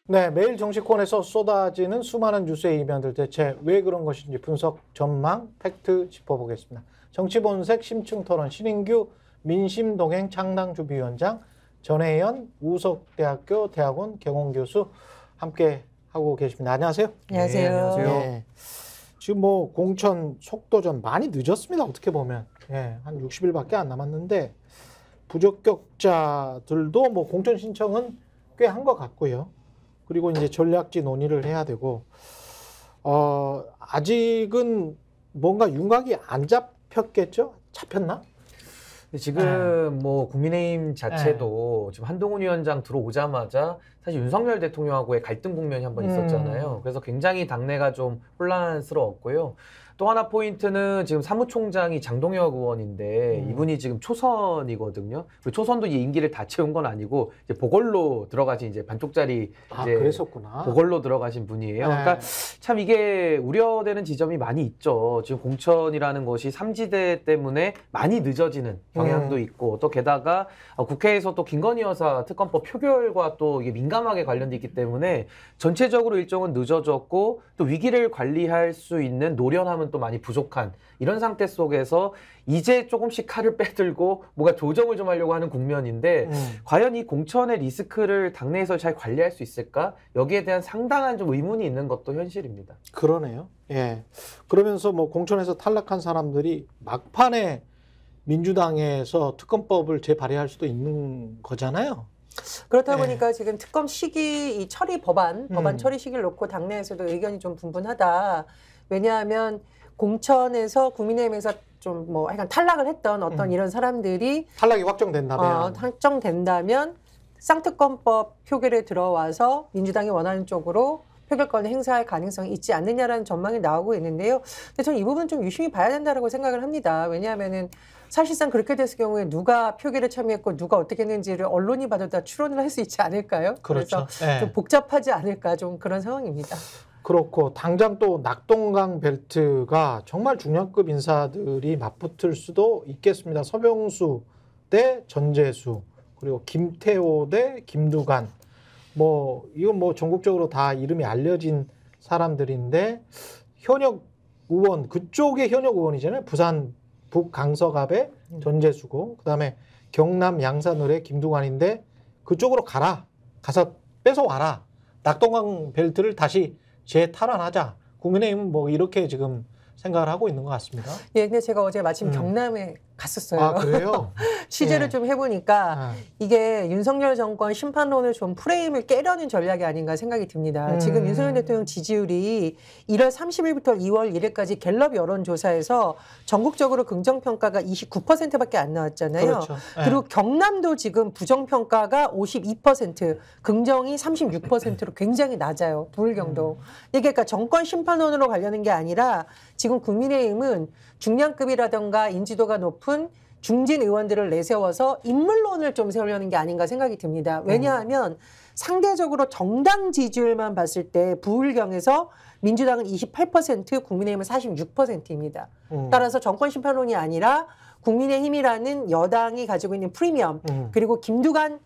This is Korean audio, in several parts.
네, 매일 정치권에서 쏟아지는 수많은 뉴스의 이면들 대체 왜 그런 것인지 분석, 전망, 팩트 짚어보겠습니다. 정치본색 심층토론 신인규 민심동행 창당주비위원장, 전혜연 우석대학교 대학원 경영교수 함께 하고 계십니다. 안녕하세요. 안녕하세요. 네, 안녕하세요. 네. 지금 뭐 공천 속도전 많이 늦었습니다. 어떻게 보면 한 60일밖에 안 남았는데 부적격자들도 뭐 공천 신청은 꽤 한 것 같고요. 그리고 이제 전략지 논의를 해야 되고, 아직은 뭔가 윤곽이 안 잡혔겠죠? 잡혔나? 지금 뭐 국민의힘 자체도 지금 한동훈 위원장 들어오자마자 사실 윤석열 대통령하고의 갈등 국면이 한번 있었잖아요. 그래서 굉장히 당내가 좀 혼란스러웠고요. 또 하나 포인트는 지금 사무총장이 장동혁 의원인데 이분이 지금 초선이거든요. 그리고 초선도 이 임기를 다 채운 건 아니고 이제 보궐로 들어가신 이제 반쪽짜리 이제 그랬었구나. 보궐로 들어가신 분이에요. 네. 그러니까 참 이게 우려되는 지점이 많이 있죠. 지금 공천이라는 것이 삼지대 때문에 많이 늦어지는 경향도 있고 또 게다가 국회에서 또 김건희 여사 특검법 표결과 또 이게 민감하게 관련돼 있기 때문에 전체적으로 일정은 늦어졌고 또 위기를 관리할 수 있는 노련함은 또 많이 부족한 이런 상태 속에서 이제 조금씩 칼을 빼들고 뭔가 조정을 좀 하려고 하는 국면인데 과연 이 공천의 리스크를 당내에서 잘 관리할 수 있을까? 여기에 대한 상당한 좀 의문이 있는 것도 현실입니다. 그러네요. 예. 그러면서 뭐 공천에서 탈락한 사람들이 막판에 민주당에서 특검법을 재발의할 수도 있는 거잖아요. 그렇다 보니까 지금 특검 시기, 이 처리 법안 처리 시기를 놓고 당내에서도 의견이 좀 분분하다. 왜냐하면 공천에서 국민의힘에서 좀 뭐 약간 탈락을 했던 어떤 이런 사람들이 탈락이 확정된다면 확정된다면 쌍특검법 표결에 들어와서 민주당이 원하는 쪽으로 표결권을 행사할 가능성이 있지 않느냐라는 전망이 나오고 있는데요. 근데 저는 이 부분 좀 유심히 봐야 된다고 생각을 합니다. 왜냐하면은 사실상 그렇게 됐을 경우에 누가 표결에 참여했고 누가 어떻게 했는지를 언론이 봐도 다 추론을 할 수 있지 않을까요? 그렇죠. 그래서 예. 좀 복잡하지 않을까 좀 그런 상황입니다. 그렇고 당장 또 낙동강 벨트가 정말 중량급 인사들이 맞붙을 수도 있겠습니다. 서병수 대 전재수, 그리고 김태호 대 김두관. 뭐 이건 뭐 전국적으로 다 이름이 알려진 사람들인데 현역 의원, 그쪽의 현역 의원이잖아요. 부산 북강서갑의 전재수고, 그다음에 경남 양산을의 김두관인데 그쪽으로 가서 뺏어와라. 낙동강 벨트를 다시 재탈환하자. 국민의힘은 뭐 이렇게 지금 생각을 하고 있는 것 같습니다. 예, 근데 제가 어제 마침 경남에 갔었어요. 아, 그래요? 취재를 예. 좀 해보니까 이게 윤석열 정권 심판론을 좀 프레임을 깨려는 전략이 아닌가 생각이 듭니다. 지금 윤석열 대통령 지지율이 1월 30일부터 2월 1일까지 갤럽 여론조사에서 전국적으로 긍정평가가 29%밖에 안 나왔잖아요. 그렇죠. 예. 그리고 경남도 지금 부정평가가 52%, 긍정이 36%로 굉장히 낮아요. 부울경도. 이게 그러니까 정권 심판론으로 가려는 게 아니라 지금 국민의힘은 중량급이라든가 인지도가 높은 중진 의원들을 내세워서 인물론을 좀 세우려는 게 아닌가 생각이 듭니다. 왜냐하면 상대적으로 정당 지지율만 봤을 때 부울경에서 민주당은 28%, 국민의힘은 46%입니다. 따라서 정권 심판론이 아니라 국민의힘이라는 여당이 가지고 있는 프리미엄, 그리고 김두관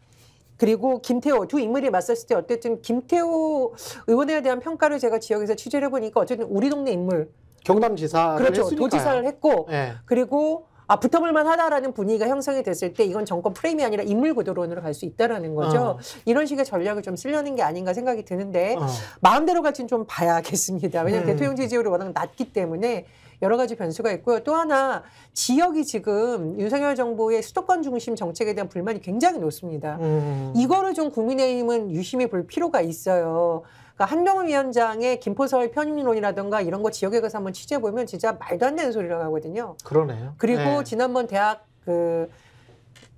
그리고 김태호 두 인물이 맞섰을 때 어쨌든 김태호 의원에 대한 평가를 제가 지역에서 취재를 해보니까 어쨌든 우리 동네 인물, 경남지사를 그렇죠. 했으니까요. 도지사를 했고 예. 그리고 붙어볼만 하다라는 분위기가 형성이 됐을 때 이건 정권 프레임이 아니라 인물 구도론으로 갈 수 있다라는 거죠. 이런 식의 전략을 좀 쓰려는 게 아닌가 생각이 드는데 마음대로 갈지는 좀 봐야겠습니다. 왜냐하면 대통령 지지율이 워낙 낮기 때문에 여러 가지 변수가 있고요. 또 하나 지역이 지금 윤석열 정부의 수도권 중심 정책에 대한 불만이 굉장히 높습니다. 이거를 좀 국민의힘은 유심히 볼 필요가 있어요. 그러니까 한동훈 위원장의 김포서울 편입론이라든가 이런 거 지역에 가서 한번 취재해보면 진짜 말도 안 되는 소리라고 하거든요. 그러네요. 그리고 예. 지난번 대학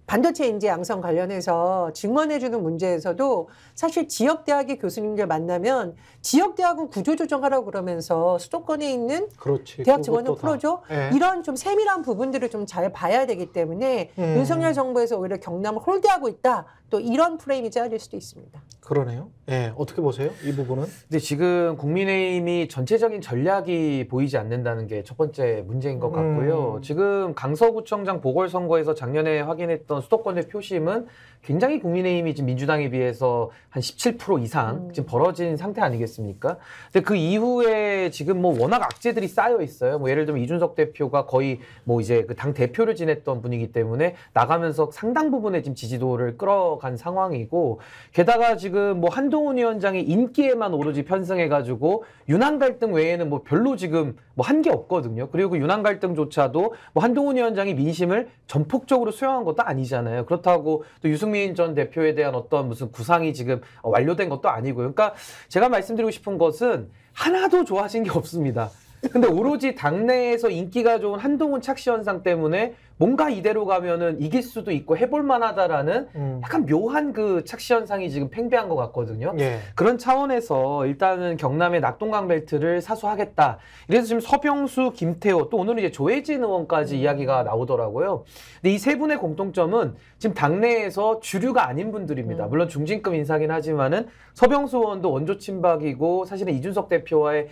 반도체 인재 양성 관련해서 증언해주는 문제에서도 사실 지역대학의 교수님들 만나면 지역대학은 구조조정하라고 그러면서 수도권에 있는 그렇지. 대학 증원을 그것도 풀어줘? 다. 예. 이런 좀 세밀한 부분들을 좀 잘 봐야 되기 때문에 윤석열 정부에서 오히려 경남을 홀대하고 있다. 또 이런 프레임이 짜질 수도 있습니다. 그러네요. 예, 어떻게 보세요? 이 부분은? 근데 지금 국민의힘이 전체적인 전략이 보이지 않는다는 게 첫 번째 문제인 것 같고요. 지금 강서구청장 보궐선거에서 작년에 확인했던 수도권의 표심은 굉장히 국민의힘이 지금 민주당에 비해서 한 17% 이상 지금 벌어진 상태 아니겠습니까? 근데 그 이후에 지금 뭐 워낙 악재들이 쌓여 있어요. 뭐 예를 들면 이준석 대표가 거의 뭐 이제 그 당 대표를 지냈던 분이기 때문에 나가면서 상당 부분의 지금 지지도를 끌어간 상황이고, 게다가 지금 뭐 한동훈 위원장이 인기에만 오로지 편승해가지고 윤한 갈등 외에는 뭐 별로 지금 뭐 한 게 없거든요. 그리고 그 윤한 갈등조차도 뭐 한동훈 위원장이 민심을 전폭적으로 수용한 것도 아니잖아요. 그렇다고 또 유승민 전 대표에 대한 어떤 무슨 구상이 지금 완료된 것도 아니고요. 그러니까 제가 말씀드리고 싶은 것은 하나도 좋아진 게 없습니다. 근데 오로지 당내에서 인기가 좋은 한동훈 착시 현상 때문에 뭔가 이대로 가면은 이길 수도 있고 해볼 만하다라는 약간 묘한 그 착시 현상이 지금 팽배한 것 같거든요. 예. 그런 차원에서 일단은 경남의 낙동강 벨트를 사수하겠다. 이래서 지금 서병수, 김태호, 또 오늘은 이제 조혜진 의원까지 이야기가 나오더라고요. 근데 이 세 분의 공통점은 지금 당내에서 주류가 아닌 분들입니다. 물론 중진급 인사긴 하지만은 서병수 의원도 원조 친박이고 사실은 이준석 대표와의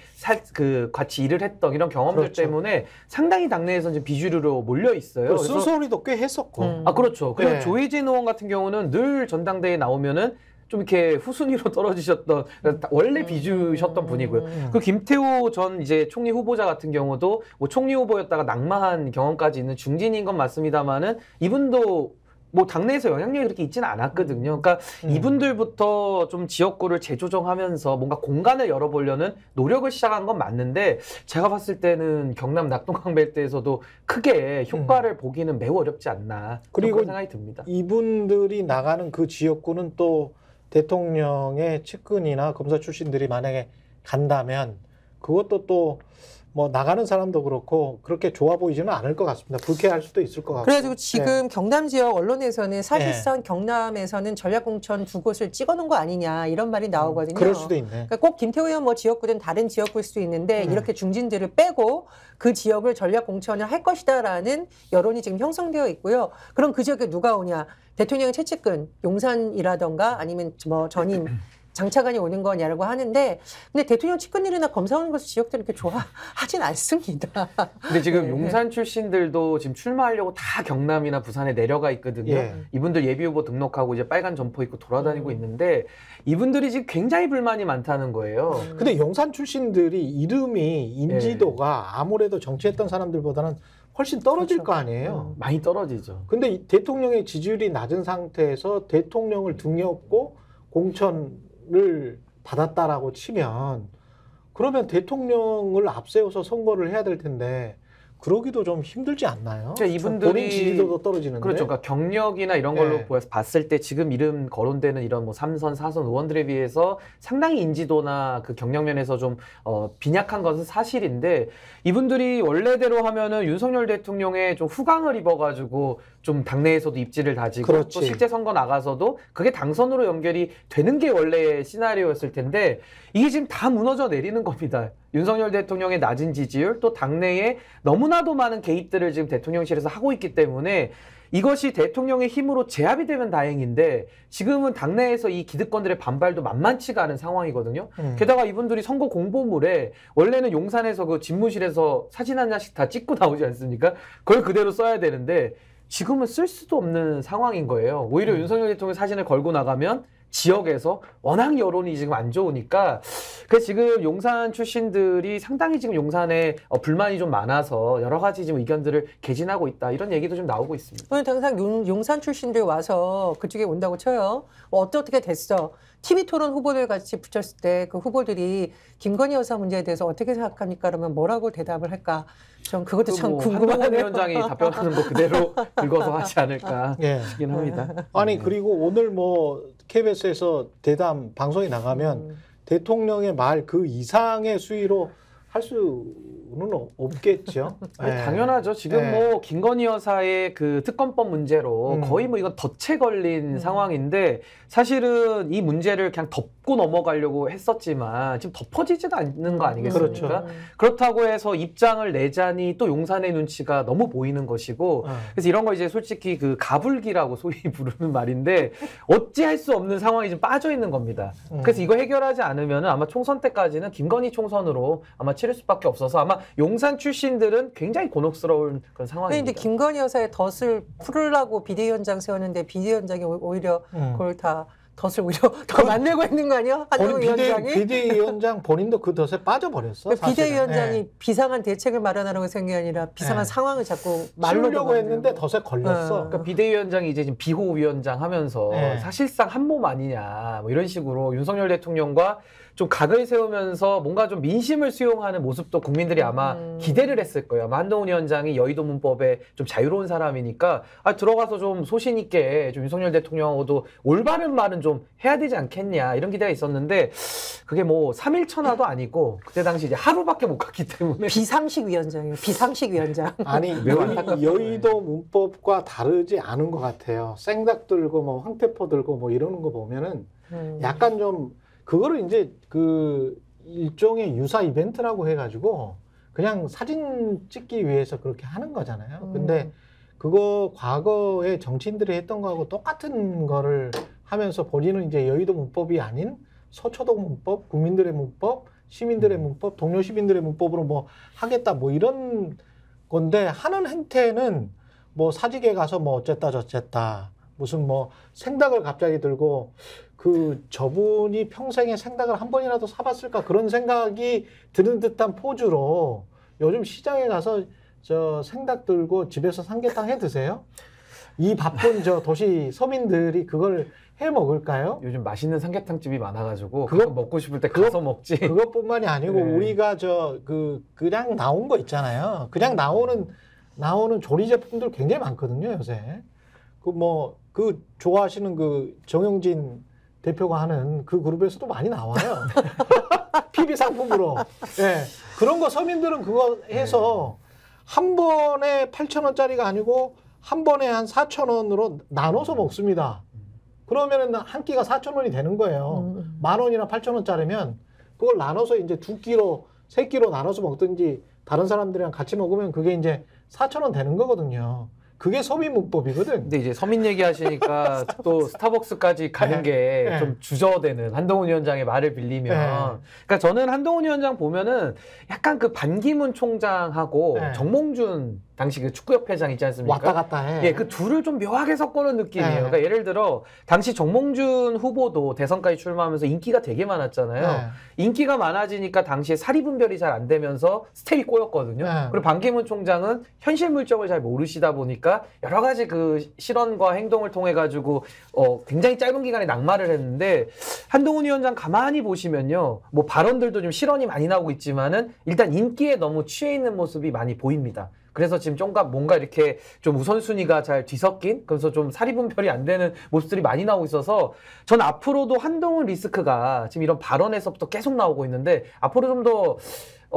같이 일을 했던 이런 경험들 그렇죠. 때문에 상당히 당내에서 지금 비주류로 몰려 있어요. 그래서 쓴소리도 꽤 했었고. 아, 그렇죠. 그리고 네. 조혜진 의원 같은 경우는 늘 전당대회에 나오면은 좀 이렇게 후순위로 떨어지셨던, 원래 비주셨던 분이고요. 그 김태호 전 이제 총리 후보자 같은 경우도 뭐 총리 후보였다가 낙마한 경험까지 있는 중진인 건 맞습니다만은 이분도 뭐 당내에서 영향력이 그렇게 있지는 않았거든요. 그러니까 이분들부터 좀 지역구를 재조정하면서 뭔가 공간을 열어보려는 노력을 시작한 건 맞는데, 제가 봤을 때는 경남 낙동강 벨트에서도 크게 효과를 보기는 매우 어렵지 않나, 그리고 그런 생각이 듭니다. 이분들이 나가는 그 지역구는 또 대통령의 측근이나 검사 출신들이 만약에 간다면 그것도 또 뭐 나가는 사람도 그렇고 그렇게 좋아 보이지는 않을 것 같습니다. 불쾌할 수도 있을 것 같고. 그래가지고 지금 네. 경남 지역 언론에서는 사실상 경남에서는 전략공천 2곳을 찍어놓은 거 아니냐 이런 말이 나오거든요. 그럴 수도 있네. 그러니까 꼭 김태호 의원 뭐 지역구든 다른 지역구일 수도 있는데 이렇게 중진들을 빼고 그 지역을 전략공천을 할 것이다라는 여론이 지금 형성되어 있고요. 그럼 그 지역에 누가 오냐? 대통령의 최측근 용산이라던가 아니면 뭐 전인 장차관이 오는 거냐라고 하는데, 근데 대통령 측근들이나 검사 오는 것을 지역들이 이렇게 좋아하진 않습니다. 근데 지금 네. 용산 출신들도 지금 출마하려고 다 경남이나 부산에 내려가 있거든요. 예. 이분들 예비후보 등록하고 이제 빨간 점퍼 입고 돌아다니고 있는데 이분들이 지금 굉장히 불만이 많다는 거예요. 근데 용산 출신들이 이름이 인지도가 아무래도 정치했던 사람들보다는 훨씬 떨어질 그렇죠. 거 아니에요. 많이 떨어지죠. 근데 이 대통령의 지지율이 낮은 상태에서 대통령을 등에 업고 공천을 받았다라고 치면 그러면 대통령을 앞세워서 선거를 해야 될 텐데 그러기도 좀 힘들지 않나요? 그러니까 이분들이- 본인 지지도도 떨어지는데. 그렇죠. 그러니까 경력이나 이런 걸로 네. 봤을 때 지금 이름 거론되는 이런 뭐 3선, 4선 의원들에 비해서 상당히 인지도나 그 경력 면에서 좀 빈약한 것은 사실인데, 이분들이 원래대로 하면은 윤석열 대통령의 좀 후광을 입어가지고 좀 당내에서도 입지를 다지고 그렇지. 또 실제 선거 나가서도 그게 당선으로 연결이 되는 게 원래의 시나리오였을 텐데 이게 지금 다 무너져 내리는 겁니다. 윤석열 대통령의 낮은 지지율, 또 당내에 너무나도 많은 개입들을 지금 대통령실에서 하고 있기 때문에 이것이 대통령의 힘으로 제압이 되면 다행인데 지금은 당내에서 이 기득권들의 반발도 만만치가 않은 상황이거든요. 게다가 이분들이 선거 공보물에 원래는 용산에서 그 집무실에서 사진 한 장씩 다 찍고 나오지 않습니까? 그걸 그대로 써야 되는데 지금은 쓸 수도 없는 상황인 거예요. 오히려 윤석열 대통령 사진을 걸고 나가면 지역에서 워낙 여론이 지금 안 좋으니까, 그래서 지금 용산 출신들이 상당히 지금 용산에 불만이 좀 많아서 여러 가지 지금 의견들을 개진하고 있다, 이런 얘기도 좀 나오고 있습니다. 오늘 당장 용산 출신들 와서 그쪽에 온다고 쳐요. 어떻게 됐어? TV 토론 후보들 같이 붙였을 때 그 후보들이 김건희 여사 문제에 대해서 어떻게 생각합니까? 그러면 뭐라고 대답을 할까? 전 그것도 참 한동훈 궁금하네요. 위원장이 답변하는 거 그대로 긁어서 하지 않을까 예. 싶긴 합니다. 아니 그리고 오늘 뭐 KBS에서 대담 방송이 나가면 대통령의 말 그 이상의 수위로 할 수는 없겠죠. 아니, 네. 당연하죠. 지금 네. 뭐 김건희 여사의 그 특검법 문제로 거의 뭐 이건 덫에 걸린 상황인데 사실은 이 문제를 그냥 덮고 넘어가려고 했었지만 지금 덮어지지도 않는 거 아니겠습니까? 그렇죠. 그렇다고 해서 입장을 내자니 또 용산의 눈치가 너무 보이는 것이고 그래서 이런 거 이제 솔직히 그 가불기라고 소위 부르는 말인데 어찌할 수 없는 상황이 좀 빠져 있는 겁니다. 그래서 이거 해결하지 않으면 아마 총선 때까지는 김건희 총선으로 아마 치를 수밖에 없어서 아마 용산 출신들은 굉장히 곤혹스러운 그런 상황입니다. 근데 김건희 여사의 덫을 풀으려고 비대위원장 세웠는데 비대위원장이 오히려 그걸 다 덫을 오히려 더 만들고 있는 거 아니야? 한동훈 위원장이? 비대위원장 본인도 그 덫에 빠져버렸어. 비대위원장이 네. 비상한 대책을 마련하라고 생각한 게 아니라 비상한 네. 상황을 자꾸 말로 말려고 했는데 덫에 걸렸어. 그러니까 비대위원장이 이제 지금 비호위원장 하면서 네. 사실상 한 몸 아니냐 뭐 이런 식으로 윤석열 대통령과 좀 각을 세우면서 뭔가 좀 민심을 수용하는 모습도 국민들이 아마 기대를 했을 거예요. 아마 한동훈 위원장이 여의도 문법에 좀 자유로운 사람이니까 들어가서 좀 소신 있게 좀 윤석열 대통령하고도 올바른 말은 좀 해야 되지 않겠냐 이런 기대가 있었는데 그게 뭐 3일 천하도 아니고 그때 당시 이제 하루밖에 못 갔기 때문에 비상식 위원장이에요. 비상식 위원장. 아니 여의도 문법과 다르지 않은 것 같아요. 생닭 들고 뭐 황태포 들고 뭐 이러는 거 보면은 약간 좀 그거를 이제 그 일종의 유사 이벤트라고 해가지고 그냥 사진 찍기 위해서 그렇게 하는 거잖아요. 근데 그거 과거에 정치인들이 했던 거하고 똑같은 거를 하면서 본인은 이제 여의도 문법이 아닌 서초동 문법, 국민들의 문법, 시민들의 문법, 동료 시민들의 문법으로 뭐 하겠다 뭐 이런 건데 하는 행태는 뭐 사직에 가서 뭐 어쨌다 저쨌다 무슨 뭐 생닭을 갑자기 들고 그 저분이 평생에 생닭을 한 번이라도 사봤을까 그런 생각이 드는 듯한 포즈로 요즘 시장에 가서 저 생닭 들고 집에서 삼계탕 해 드세요? 이 바쁜 저 도시 서민들이 그걸 해 먹을까요? 요즘 맛있는 삼계탕집이 많아가지고 그거- 그거 먹고 싶을 때 가서 먹지. 그것뿐만이 아니고 네. 우리가 그냥 나온 거 있잖아요. 그냥 나오는 조리 제품들 굉장히 많거든요 요새. 그 좋아하시는 그 정영진 대표가 하는 그 그룹에서도 많이 나와요. PB 상품으로. 예. 그런 거 서민들은 그거 해서 한 번에 8,000원짜리가 아니고 한 번에 한 4,000원으로 나눠서 먹습니다. 그러면은 한 끼가 4,000원이 되는 거예요. 10,000원이나 8,000원짜리면 그걸 나눠서 이제 2끼로, 3끼로 나눠서 먹든지 다른 사람들이랑 같이 먹으면 그게 이제 4,000원 되는 거거든요. 그게 서민 문법이거든. 근데 이제 서민 얘기하시니까 또 스타벅스까지 가는 네. 게 좀 주저되는 한동훈 위원장의 말을 빌리면. 네. 그러니까 저는 한동훈 위원장 보면은 약간 그 반기문 총장하고 네. 정몽준 당시 그 축구협회장 있지 않습니까? 왔다 갔다 해. 예, 그 둘을 좀 묘하게 섞어놓은 느낌이에요. 네. 그러니까 예를 들어 당시 정몽준 후보도 대선까지 출마하면서 인기가 되게 많았잖아요. 네. 인기가 많아지니까 당시에 사리 분별이 잘 안 되면서 스텝이 꼬였거든요. 네. 그리고 반기문 총장은 현실 물정을 잘 모르시다 보니까 여러 가지 그 실언과 행동을 통해 가지고 굉장히 짧은 기간에 낙마를 했는데 한동훈 위원장 가만히 보시면요, 뭐 발언들도 좀 실언이 많이 나오고 있지만은 일단 인기에 너무 취해 있는 모습이 많이 보입니다. 그래서 지금 좀 뭔가 이렇게 좀 우선순위가 잘 뒤섞인, 그래서 좀 사리분별이 안 되는 모습들이 많이 나오고 있어서 전 앞으로도 한동훈 리스크가 지금 이런 발언에서부터 계속 나오고 있는데 앞으로 좀 더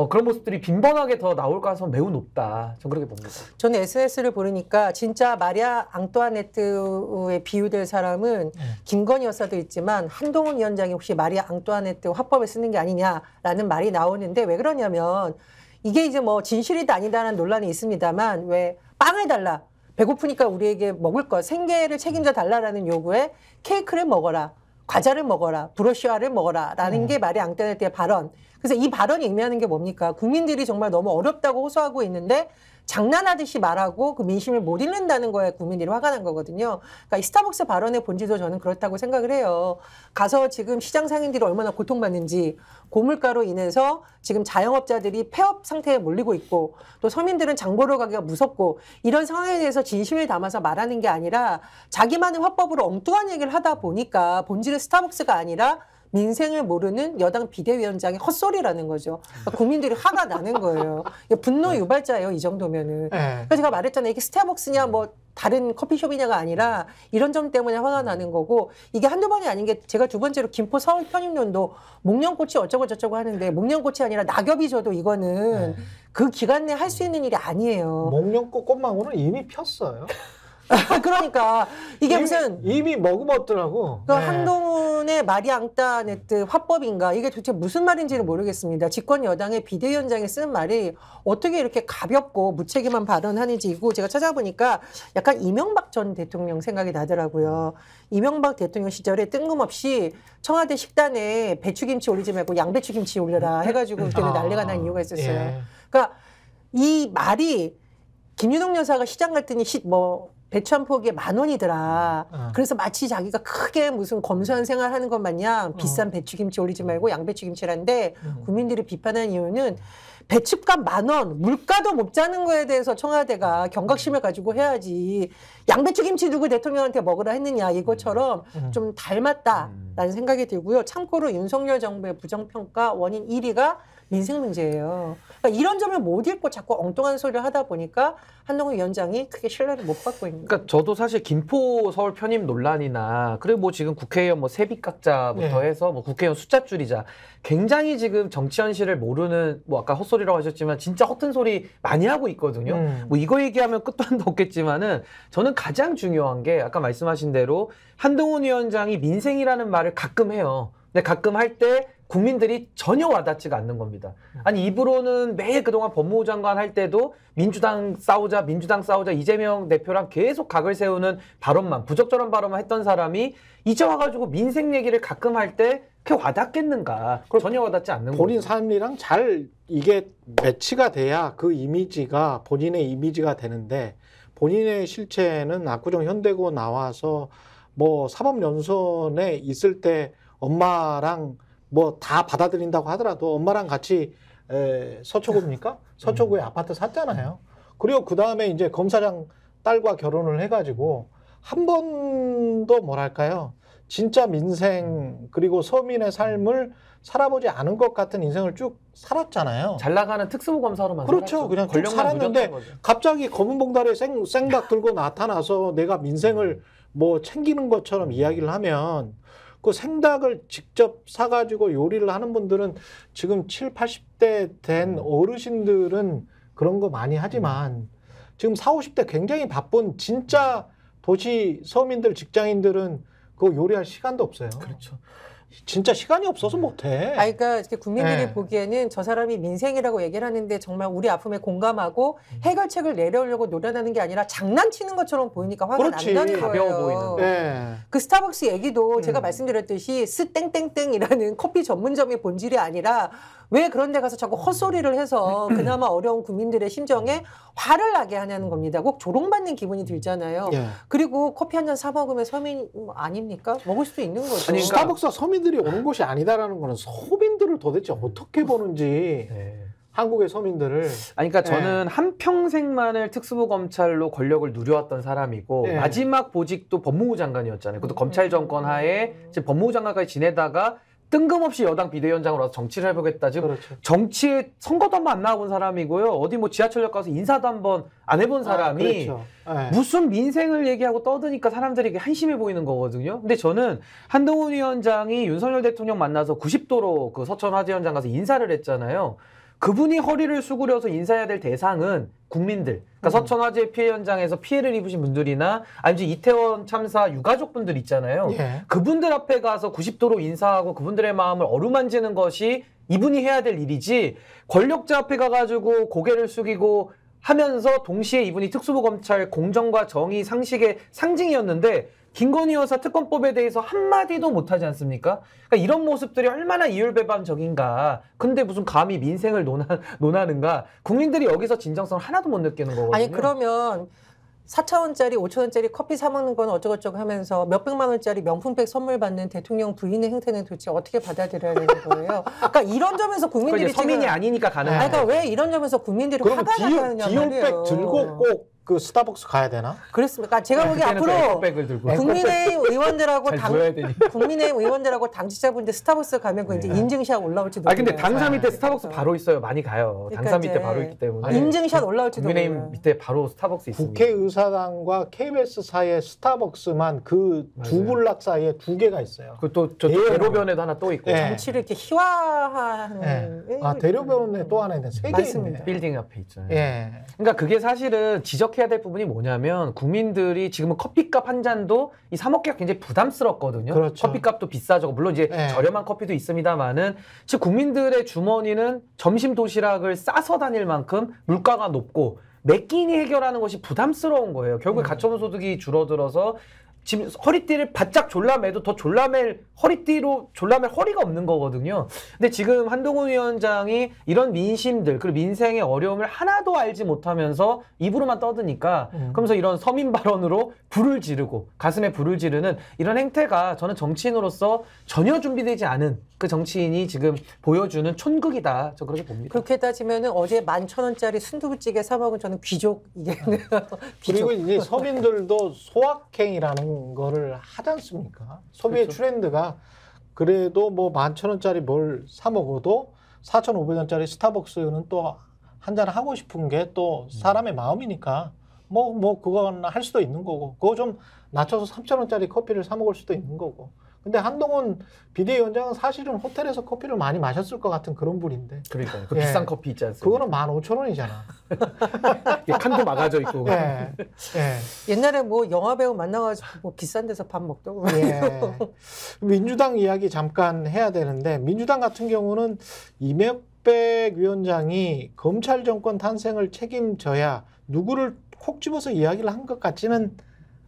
그런 모습들이 빈번하게 더 나올 가능성은 매우 높다. 전 그렇게 봅니다. 저는 SNS를 보니까 진짜 마리아 앙뚜아네트에 비유될 사람은 김건희 여사도 있지만 한동훈 위원장이 혹시 마리아 앙뚜아네트 화법을 쓰는 게 아니냐라는 말이 나오는데 왜 그러냐면 이게 이제 뭐 진실이다 아니다라는 논란이 있습니다만 왜 빵을 달라. 배고프니까 우리에게 먹을 것, 생계를 책임져 달라라는 요구에 케이크를 먹어라. 과자를 먹어라. 브로슈아를 먹어라. 라는 게 마리아 앙뚜아네트의 발언. 그래서 이 발언이 의미하는 게 뭡니까? 국민들이 정말 너무 어렵다고 호소하고 있는데 장난하듯이 말하고 그 민심을 못 읽는다는 거에 국민들이 화가 난 거거든요. 그러니까 이 스타벅스 발언의 본질도 저는 그렇다고 생각을 해요. 가서 지금 시장 상인들이 얼마나 고통받는지, 고물가로 인해서 지금 자영업자들이 폐업 상태에 몰리고 있고 또 서민들은 장 보러 가기가 무섭고 이런 상황에 대해서 진심을 담아서 말하는 게 아니라 자기만의 화법으로 엉뚱한 얘기를 하다 보니까 본질은 스타벅스가 아니라 민생을 모르는 여당 비대위원장의 헛소리라는 거죠. 그러니까 국민들이 화가 나는 거예요. 분노 유발자예요, 이 정도면은. 네. 그래서 제가 말했잖아요. 이게 스타벅스냐, 뭐 다른 커피숍이냐가 아니라 이런 점 때문에 화가 나는 거고 이게 한두 번이 아닌 게 제가 두 번째로 김포 서울 편입론도 목련꽃이 어쩌고 저쩌고 하는데 목련꽃이 아니라 낙엽이 져도 이거는 그 기간 내에 할 수 있는 일이 아니에요. 목련꽃 꽃망울은 이미 폈어요. 그러니까 이게 무슨 이미 머금었더라고. 그 한동훈의 마리 앙따네트 화법인가 이게 도대체 무슨 말인지를 모르겠습니다. 집권 여당의 비대위원장이 쓴 말이 어떻게 이렇게 가볍고 무책임한 발언하는지고 제가 찾아보니까 약간 이명박 전 대통령 생각이 나더라고요. 이명박 대통령 시절에 뜬금없이 청와대 식단에 배추김치 올리지 말고 양배추김치 올려라 해가지고 그때는 난리가 난 이유가 있었어요. 예. 그러니까 이 말이 김유동 여사가 시장 갔더니 배추 한 포기에 10,000원이더라. 그래서 마치 자기가 크게 무슨 검소한 생활하는 것 마냥 비싼 배추김치 올리지 말고 양배추김치란데 국민들이 비판한 이유는 배추값 10,000원, 물가도 못 자는 거에 대해서 청와대가 경각심을 가지고 해야지 양배추김치 누구 대통령한테 먹으라 했느냐 이것처럼 좀 닮았다라는 생각이 들고요. 참고로 윤석열 정부의 부정평가 원인 1위가 민생 문제예요. 그러니까 이런 점을 못 읽고 자꾸 엉뚱한 소리를 하다 보니까 한동훈 위원장이 크게 신뢰를 못 받고 있는 거예요. 그러니까 저도 사실 김포 서울 편입 논란이나 그리고 뭐 지금 국회의원 뭐 세비 깎자부터 해서 뭐 국회의원 숫자 줄이자 굉장히 지금 정치 현실을 모르는 뭐 아까 헛소리라고 하셨지만 진짜 허튼 소리 많이 하고 있거든요. 뭐 이거 얘기하면 끝도 한도 없겠지만은 저는 가장 중요한 게 아까 말씀하신 대로 한동훈 위원장이 민생이라는 말을 가끔 해요. 근데 가끔 할 때 국민들이 전혀 와닿지가 않는 겁니다. 아니 입으로는 매일 그동안 법무부 장관 할 때도 민주당 싸우자 이재명 대표랑 계속 각을 세우는 발언만 부적절한 발언만 했던 사람이 이제 와가지고 민생 얘기를 가끔 할 때 그게 와닿겠는가. 전혀 와닿지 않는 본인 거죠. 삶이랑 잘 이게 매치가 돼야 그 이미지가 본인의 이미지가 되는데 본인의 실체는 압구정 현대고 나와서 뭐 사법연수원에 있을 때 엄마랑 뭐 다 받아들인다고 하더라도 엄마랑 같이 서초구입니까? 서초구에 아파트 샀잖아요. 그리고 그 다음에 이제 검사장 딸과 결혼을 해가지고 한 번도 뭐랄까요? 진짜 민생 그리고 서민의 삶을 살아보지 않은 것 같은 인생을 쭉 살았잖아요. 잘 나가는 특수부 검사로만 그렇죠. 살았죠. 그냥 쭉 권력만 살았는데 누렸던 거죠. 갑자기 검은 봉다리에 생박 들고 나타나서 내가 민생을 뭐 챙기는 것처럼 이야기를 하면 그 생닭을 직접 사가지고 요리를 하는 분들은 지금 7, 80대 된 어르신들은 그런 거 많이 하지만 지금 40, 50대 굉장히 바쁜 진짜 도시 서민들 직장인들은 그거 요리할 시간도 없어요. 그렇죠. 진짜 시간이 없어서 못해. 그러니까 이렇게 국민들이 보기에는 저 사람이 민생이라고 얘기를 하는데 정말 우리 아픔에 공감하고 해결책을 내려오려고 노력하는 게 아니라 장난치는 것처럼 보이니까 화가 그렇지. 난다는 거예요. 가벼워 보이는. 그 스타벅스 얘기도 제가 말씀드렸듯이 스땡땡땡이라는 커피 전문점의 본질이 아니라 왜 그런 데 가서 자꾸 헛소리를 해서 그나마 어려운 국민들의 심정에 화를 나게 하냐는 겁니다. 꼭 조롱받는 기분이 들잖아요. 그리고 커피 한 잔 사 먹으면 서민 아닙니까? 먹을 수도 있는 거죠. 아니, 스타벅스가 서민들이 오는 곳이 아니다라는 거는 소민들을 도대체 어떻게 보는지 한국의 서민들을. 아니, 그러니까 저는 한평생만을 특수부 검찰로 권력을 누려왔던 사람이고 마지막 보직도 법무부 장관이었잖아요. 그것도 검찰 정권 하에 이제 법무부 장관까지 지내다가 뜬금없이 여당 비대위원장으로 와서 정치를 해보겠다. 지금 정치에 선거도 한 번 안 나와본 사람이고요. 어디 뭐 지하철역 가서 인사도 한 번 안 해본 사람이 무슨 민생을 얘기하고 떠드니까 사람들에게 한심해 보이는 거거든요. 근데 저는 한동훈 위원장이 윤석열 대통령 만나서 90도로 그 서천 화재 현장 가서 인사를 했잖아요. 그분이 허리를 수그려서 인사해야 될 대상은 국민들. 그러니까 서천 화재 피해 현장에서 피해를 입으신 분들이나 아니면 이태원 참사 유가족분들 있잖아요. 그분들 앞에 가서 90도로 인사하고 그분들의 마음을 어루만지는 것이 이분이 해야 될 일이지 권력자 앞에 가가지고 고개를 숙이고 하면서 동시에 이분이 특수부 검찰 공정과 정의 상식의 상징이었는데 김건희 여사 특검법에 대해서 한마디도 못하지 않습니까? 그러니까 이런 모습들이 얼마나 이율배반적인가. 근데 무슨 감히 민생을 논하는가. 국민들이 여기서 진정성을 하나도 못 느끼는 거거든요. 아니 그러면 4,000원짜리 5,000원짜리 커피 사 먹는 건 어쩌고저쩌고 하면서 몇백만 원짜리 명품백 선물 받는 대통령 부인의 행태는 도대체 어떻게 받아들여야 되는 거예요? 그러니까 이런 점에서 국민들이 서민이 아니니까 가능해요. 그러니까 왜 이런 점에서 국민들이 화가 나게 하느냐 말이에요. 기업백 들고 꼭 그 스타벅스 가야 되나? 그렇습니까? 제가 보기에 그때는 또 앞으로 에코백을 들고 국민의힘 의원들하고 잘 보여야 되니까. 국민의힘 의원들하고 당직자분들 스타벅스 가면 그 이제 인증샷 올라올지도 아 근데 몰라요. 당사 밑에 스타벅스 바로 있어요. 많이 가요. 그러니까 당사 밑에 이제 바로 있기 때문에. 인증샷 올라올지도 국민의힘 몰라요. 밑에 바로 스타벅스 있습니다. 국회의사당과 KBS 사이에 스타벅스만 그 두 맞아요. 블락 사이에 두 개가 있어요. 그또저 대여로. 대로변에도 하나 또 있고 네. 정치를 이렇게 희화하는 예. 아 대로변에 또 하나 있네. 세 개 맞습니다. 있네. 빌딩 앞에 있죠. 예. 그러니까 그게 사실은 지적해야 될 부분이 뭐냐면 국민들이 지금은 커피값 한 잔도 이 사 먹기가 굉장히 부담스럽거든요. 그렇죠. 커피값도 비싸죠. 물론 이제 네. 저렴한 커피도 있습니다만은 즉 국민들의 주머니는 점심 도시락을 싸서 다닐 만큼 물가가 높고 매 끼니 해결하는 것이 부담스러운 거예요. 결국에 가처분 소득이 줄어들어서 지금 허리띠를 바짝 졸라매도 더 졸라맬 허리띠로 졸라맬 허리가 없는 거거든요. 근데 지금 한동훈 위원장이 이런 민심들 그리고 민생의 어려움을 하나도 알지 못하면서 입으로만 떠드니까 그러면서 이런 서민 발언으로 불을 지르고 가슴에 불을 지르는 이런 행태가 저는 정치인으로서 전혀 준비되지 않은 그 정치인이 지금 보여주는 촌극이다. 저 그렇게 봅니다. 그렇게 따지면은 어제 11,000원짜리 순두부찌개 사 먹은 저는 귀족이겠네요. 그리고 이제 서민들도 소확행이라는 거를 하지 않습니까? 소비의 그렇죠. 트렌드가 그래도 뭐 11,000원짜리 뭘 사 먹어도 4,500원짜리 스타벅스는 또 한잔 하고 싶은 게 또 사람의 마음이니까 뭐 그건 할 수도 있는 거고 그거 좀 낮춰서 3,000원짜리 커피를 사 먹을 수도 있는 거고. 근데 한동훈 비대위원장은 사실은 호텔에서 커피를 많이 마셨을 것 같은 그런 분인데 그러니까요. 그 예. 비싼 커피 있지 않습니까? 그거는 15,000원이잖아. 칸도 막아져 있고. 예. 예. 옛날에 뭐 영화배우 만나가지고 뭐 비싼 데서 밥 먹더라고요. 예. 민주당 이야기 잠깐 해야 되는데 민주당 같은 경우는 이명백 위원장이 검찰 정권 탄생을 책임져야 누구를 콕 집어서 이야기를 한 것 같지는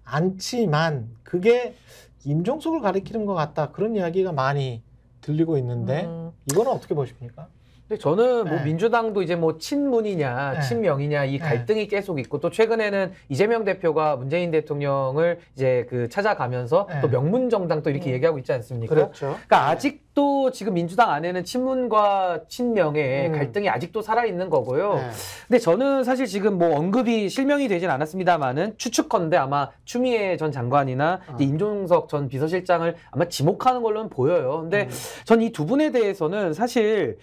않지만 그게 임종석을 가리키는 것 같다 그런 이야기가 많이 들리고 있는데 이거는 어떻게 보십니까? 근데 저는 뭐 네. 민주당도 이제 뭐 친문이냐 네. 친명이냐 이 네. 갈등이 계속 있고 또 최근에는 이재명 대표가 문재인 대통령을 이제 그 찾아가면서 네. 또 명문 정당 또 이렇게 얘기하고 있지 않습니까? 그렇죠. 그러니까 아직도 지금 민주당 안에는 친문과 친명의 음. 갈등이 아직도 살아 있는 거고요. 네. 근데 저는 사실 지금 뭐 언급이 실명이 되진 않았습니다만은 추측컨대 아마 추미애 전 장관이나 이제 임종석 전 비서실장을 아마 지목하는 걸로는 보여요. 근데 전 이 두 분에 대해서는 사실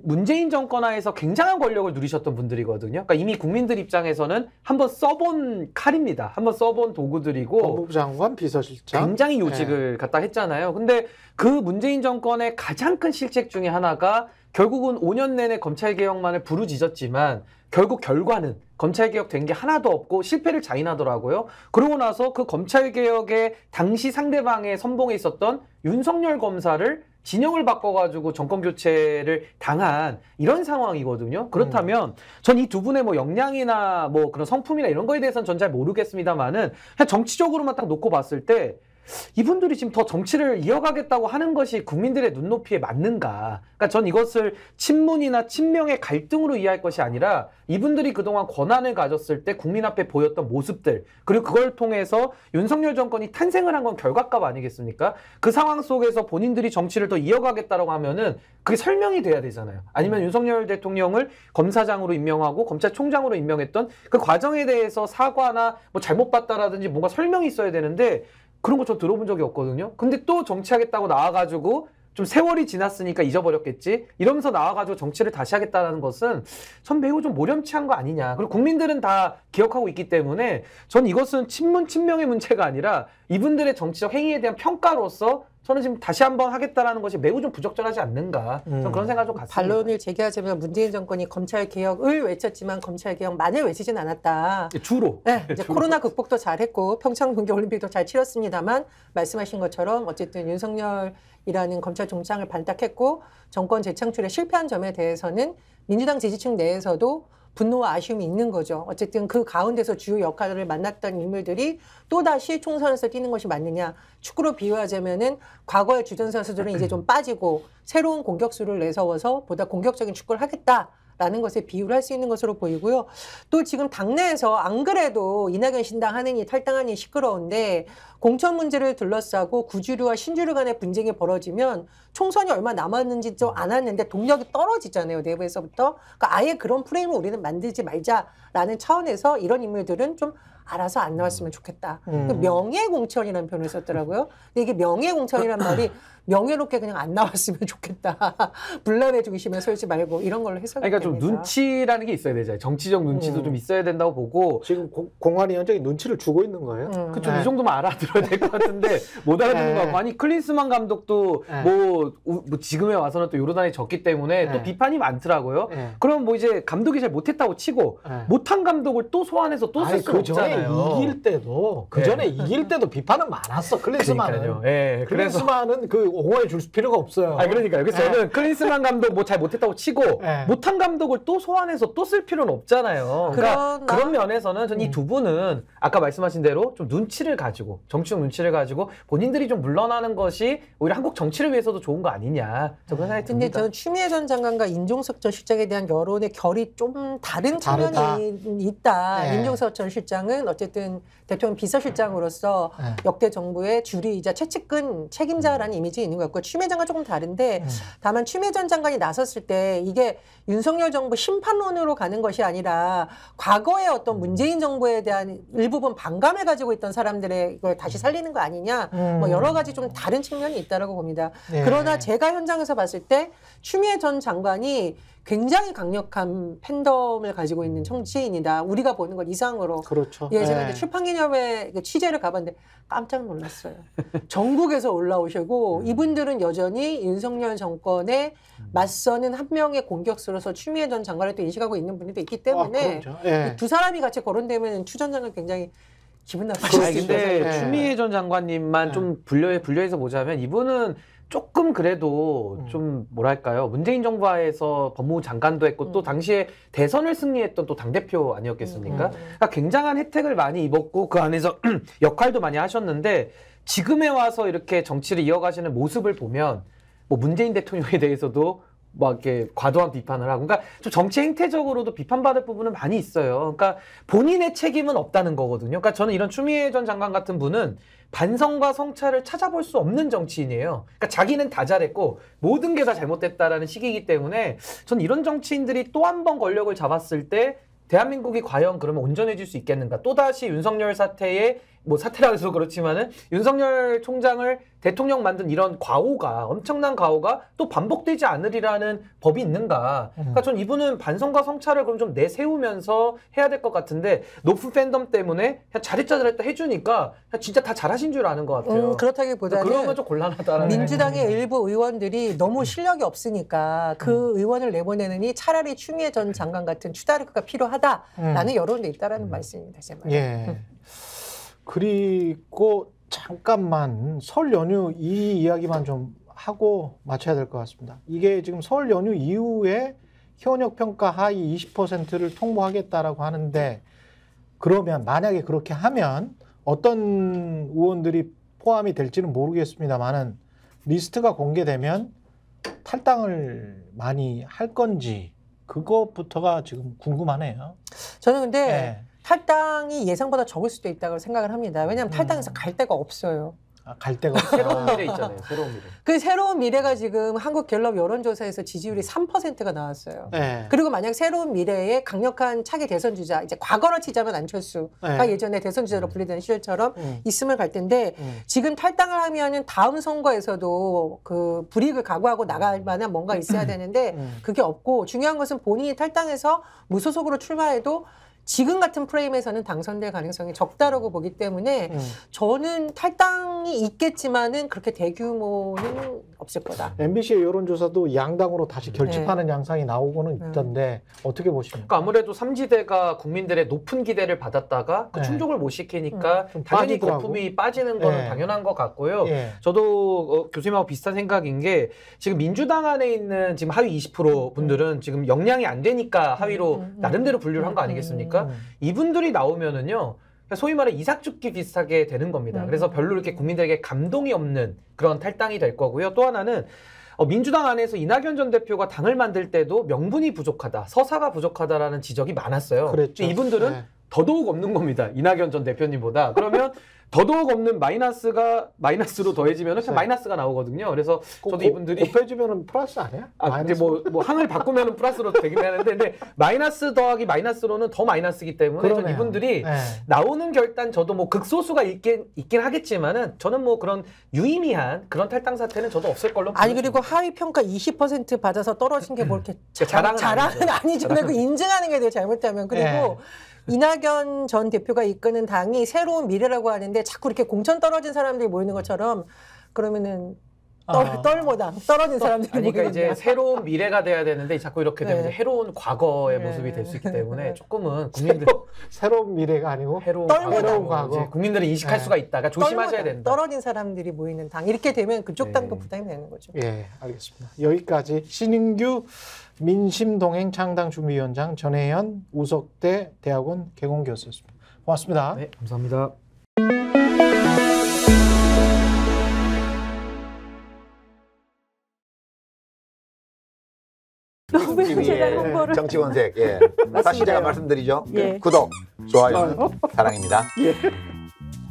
문재인 정권 하에서 굉장한 권력을 누리셨던 분들이거든요. 그러니까 이미 국민들 입장에서는 한번 써본 칼입니다. 한번 써본 도구들이고 법무부 장관 비서실장 굉장히 요직을 갖다 했잖아요. 근데 그 문재인 정권의 가장 큰 실책 중에 하나가 결국은 5년 내내 검찰개혁만을 부르짖었지만 결국 결과는 검찰개혁 된 게 하나도 없고 실패를 자인하더라고요. 그러고 나서 그 검찰개혁의 당시 상대방의 선봉에 있었던 윤석열 검사를 진영을 바꿔가지고 정권교체를 당한 이런 상황이거든요. 그렇다면 전 이 두 분의 뭐 역량이나 뭐 그런 성품이나 이런 거에 대해서는 전 잘 모르겠습니다만은 그냥 정치적으로만 딱 놓고 봤을 때 이분들이 지금 더 정치를 이어가겠다고 하는 것이 국민들의 눈높이에 맞는가? 그러니까 전 이것을 친문이나 친명의 갈등으로 이해할 것이 아니라 이분들이 그동안 권한을 가졌을 때 국민 앞에 보였던 모습들 그리고 그걸 통해서 윤석열 정권이 탄생을 한 건 결과값 아니겠습니까? 그 상황 속에서 본인들이 정치를 더 이어가겠다라고 하면은 그게 설명이 돼야 되잖아요. 아니면 윤석열 대통령을 검사장으로 임명하고 검찰총장으로 임명했던 그 과정에 대해서 사과나 뭐 잘못 봤다라든지 뭔가 설명이 있어야 되는데 그런 거 저 들어본 적이 없거든요. 근데 또 정치하겠다고 나와가지고 좀 세월이 지났으니까 잊어버렸겠지 이러면서 나와가지고 정치를 다시 하겠다는 것은 전 매우 좀 모렴치한 거 아니냐. 그리고 국민들은 다 기억하고 있기 때문에 전 이것은 친문 친명의 문제가 아니라 이분들의 정치적 행위에 대한 평가로서 저는 지금 다시 한번 하겠다라는 것이 매우 좀 부적절하지 않는가. 저는 그런 생각 좀 갖습니다. 반론을 제기하자면 문재인 정권이 검찰 개혁을 외쳤지만 검찰 개혁만을 외치진 않았다. 주로. 네, 이제 주로. 코로나 극복도 잘했고 평창 동계올림픽도 잘 치렀습니다만 말씀하신 것처럼 어쨌든 윤석열이라는 검찰총장을 발탁했고 정권 재창출에 실패한 점에 대해서는 민주당 지지층 내에서도 분노와 아쉬움이 있는 거죠. 어쨌든 그 가운데서 주요 역할을 맡았던 인물들이 또다시 총선에서 뛰는 것이 맞느냐. 축구로 비유하자면은 과거의 주전 선수들은 이제 좀 빠지고 새로운 공격수를 내세워서 보다 공격적인 축구를 하겠다라는 것에 비유를 할 수 있는 것으로 보이고요. 또 지금 당내에서 안 그래도 이낙연 신당 하느니 탈당하니 시끄러운데 공천 문제를 둘러싸고 구주류와 신주류 간의 분쟁이 벌어지면 총선이 얼마 남았는지도 안 왔는데 동력이 떨어지잖아요. 내부에서부터. 그러니까 아예 그런 프레임을 우리는 만들지 말자라는 차원에서 이런 인물들은 좀 알아서 안 나왔으면 좋겠다. 명예공천이라는 표현을 썼더라고요. 근데 이게 명예공천이라는 말이 명예롭게 그냥 안 나왔으면 좋겠다. 불남의 중심에 설지 말고 이런 걸로 해석이 그러니까 됩니다. 좀 눈치라는 게 있어야 되잖아요. 정치적 눈치도 좀 있어야 된다고 보고. 지금 공관위원장이 눈치를 주고 있는 거예요? 그쵸, 이 정도만 알아들어야 될 것 같은데 못 알아듣는 거 같고. 아니 클린스만 감독도 뭐 지금에 와서는 또 요르단이 졌기 때문에 또 비판이 많더라고요. 그럼 뭐 이제 감독이 잘 못했다고 치고 못한 감독을 또 소환해서 또 쓸 수 없잖아요. 그 전에 이길 때도 비판은 많았어. 클린스만은. 예, 클린스만은 그 옹호해 줄 필요가 없어요. 아 그러니까요. 그래서 저는 클린스만 감독 뭐 잘 못했다고 치고 못한 감독을 또 소환해서 또 쓸 필요는 없잖아요. 그러니까 그런 면에서는 전 이 두 분은 아까 말씀하신 대로 좀 눈치를 가지고 정치적 눈치를 가지고 본인들이 좀 물러나는 것이 오히려 한국 정치를 위해서도 좋은 거 아니냐. 저 그런 생각이 듭니다. 근데 저는 추미애 전 장관과 인종석 전 실장에 대한 여론의 결이 좀 다른 측면이 있다. 인종석 전 실장은 어쨌든 대통령 비서실장으로서 역대 정부의 주리이자 최측근 책임자라는 이미지 있는 것 같고 추미애 장관 조금 다른데 다만 추미애 전 장관이 나섰을 때 이게 윤석열 정부 심판론으로 가는 것이 아니라 과거의 어떤 문재인 정부에 대한 일부분 반감을 가지고 있던 사람들의 이걸 다시 살리는 거 아니냐 뭐 여러 가지 좀 다른 측면이 있다라고 봅니다. 그러나 제가 현장에서 봤을 때 추미애 전 장관이 굉장히 강력한 팬덤을 가지고 있는 정치인이다. 우리가 보는 것 이상으로. 그렇죠. 예, 제가 이제 출판기념회 취재를 가봤는데 깜짝 놀랐어요. 전국에서 올라오시고 이분들은 여전히 윤석열 정권에 맞서는 한 명의 공격수로서 추미애 전 장관을 또 인식하고 있는 분들도 있기 때문에 이 두 사람이 같이 거론되면 추 전 장관 굉장히 기분 나쁘실 수 있어요. 근데 추미애 전 장관님만 좀 분류해서 보자면 이분은 조금 그래도 좀 뭐랄까요. 문재인 정부하에서 법무부 장관도 했고 또 당시에 대선을 승리했던 또 당대표 아니었겠습니까? 그러니까 굉장한 혜택을 많이 입었고 그 안에서 역할도 많이 하셨는데 지금에 와서 이렇게 정치를 이어가시는 모습을 보면 뭐 문재인 대통령에 대해서도 막 이렇게 과도한 비판을 하고, 그러니까 좀 정치 행태적으로도 비판받을 부분은 많이 있어요. 그러니까 본인의 책임은 없다는 거거든요. 그러니까 저는 이런 추미애 전 장관 같은 분은 반성과 성찰을 찾아볼 수 없는 정치인이에요. 그러니까 자기는 다 잘했고 모든 게 다 잘못됐다라는 시기이기 때문에 저는 이런 정치인들이 또 한 번 권력을 잡았을 때 대한민국이 과연 그러면 온전해질 수 있겠는가? 또다시 윤석열 사태에 뭐 사태라고 해서 그렇지만은 윤석열 총장을 대통령 만든 이런 과오가 엄청난 과오가 또 반복되지 않으리라는 법이 있는가? 그러니까 전 이분은 반성과 성찰을 그럼 좀 내세우면서 해야 될 것 같은데 높은 팬덤 때문에 그냥 잘했다 해주니까 그냥 진짜 다 잘하신 줄 아는 것 같아요. 그렇다기보다는 그러면 좀 곤란하다라는 민주당의 일부 의원들이 너무 실력이 없으니까 그 의원을 내보내느니 차라리 추미애 전 장관 같은 추다르크가 필요하다라는 여론도 있다라는 말씀입니다. 제 말. 예. 그리고 잠깐만 설 연휴 이 이야기만 좀 하고 마쳐야 될 것 같습니다. 이게 지금 설 연휴 이후에 현역 평가 하위 20%를 통보하겠다라고 하는데 그러면 만약에 그렇게 하면 어떤 의원들이 포함이 될지는 모르겠습니다만은 리스트가 공개되면 탈당을 많이 할 건지 그것부터가 지금 궁금하네요. 저는 근데 탈당이 예상보다 적을 수도 있다고 생각을 합니다. 왜냐하면 탈당해서 갈 데가 없어요. 갈 데가 없어요. 새로운 미래 있잖아요. 새로운 미래. 그 새로운 미래가 지금 한국갤럽 여론조사에서 지지율이 3%가 나왔어요. 그리고 만약 새로운 미래에 강력한 차기 대선 주자, 이제 과거로 치자면 안철수가 예전에 대선 주자로 분리되는 시절처럼 있으면 갈 텐데 지금 탈당을 하면은 다음 선거에서도 그 불이익을 각오하고 나갈 만한 뭔가 있어야 되는데 그게 없고 중요한 것은 본인이 탈당해서 무소속으로 출마해도 지금 같은 프레임에서는 당선될 가능성이 적다라고 보기 때문에 저는 탈당이 있겠지만은 그렇게 대규모는 없을 거다. MBC의 여론조사도 양당으로 다시 결집하는 양상이 나오고는 있던데 어떻게 보십니까? 그러니까 아무래도 삼지대가 국민들의 높은 기대를 받았다가 그 충족을 못 시키니까 당연히 거품이 빠지는 거는 당연한 것 같고요. 저도 교수님하고 비슷한 생각인 게 지금 민주당 안에 있는 지금 하위 20% 분들은 지금 역량이 안 되니까 하위로 나름대로 분류를 한 거 아니겠습니까? 이분들이 나오면은요. 소위 말해 이삭죽기 비슷하게 되는 겁니다. 그래서 별로 이렇게 국민들에게 감동이 없는 그런 탈당이 될 거고요. 또 하나는 민주당 안에서 이낙연 전 대표가 당을 만들 때도 명분이 부족하다, 서사가 부족하다라는 지적이 많았어요. 그랬죠. 이분들은 더더욱 없는 겁니다. 이낙연 전 대표님보다. 그러면 더더욱 없는 마이너스가 마이너스로 더해지면 그냥 네. 마이너스가 나오거든요. 그래서 저도 이분들이 곱해주면 플러스 아니야? 이제 뭐 항을 바꾸면 플러스로 되긴 하는데 근데 마이너스 더하기 마이너스로는 더 마이너스이기 때문에 전 그러네요. 이분들이 네. 나오는 결단 저도 뭐 극소수가 있긴 하겠지만은 저는 뭐 그런 유의미한 그런 탈당 사태는 저도 없을 걸로 아니 보여집니다. 그리고 하위 평가 20% 받아서 떨어진 게 뭐 이렇게 자랑은 자랑은 아니잖아요. 그 인증하는 게 되게 잘못하면 그리고 네. 이낙연 전 대표가 이끄는 당이 새로운 미래라고 하는데 자꾸 이렇게 공천 떨어진 사람들이 모이는 것처럼 그러면은 떨모당 떨어진 사람들이 아니, 그러니까 모이는 이제 새로운 미래가 돼야 되는데 자꾸 이렇게 되면 네. 이제 해로운 과거의 네. 모습이 될 수 있기 때문에 조금은 국민들 새로운 미래가 아니고 해로운 떨모당 과거 이제 국민들이 인식할 네. 수가 있다가 조심하셔야 된다. 떨어진 사람들이 모이는 당 이렇게 되면 그쪽 네. 당도 부담이 되는 거죠. 예, 알겠습니다. 여기까지 신인규 민심동행 창당준비위원장 전혜연 우석대 대학원 개공교수였습니다. 고맙습니다. 네, 감사합니다. 제가 홍보를 정치권색. 예. 다시 제가 말씀드리죠. 예. 구독, 좋아요는 사랑입니다. 예.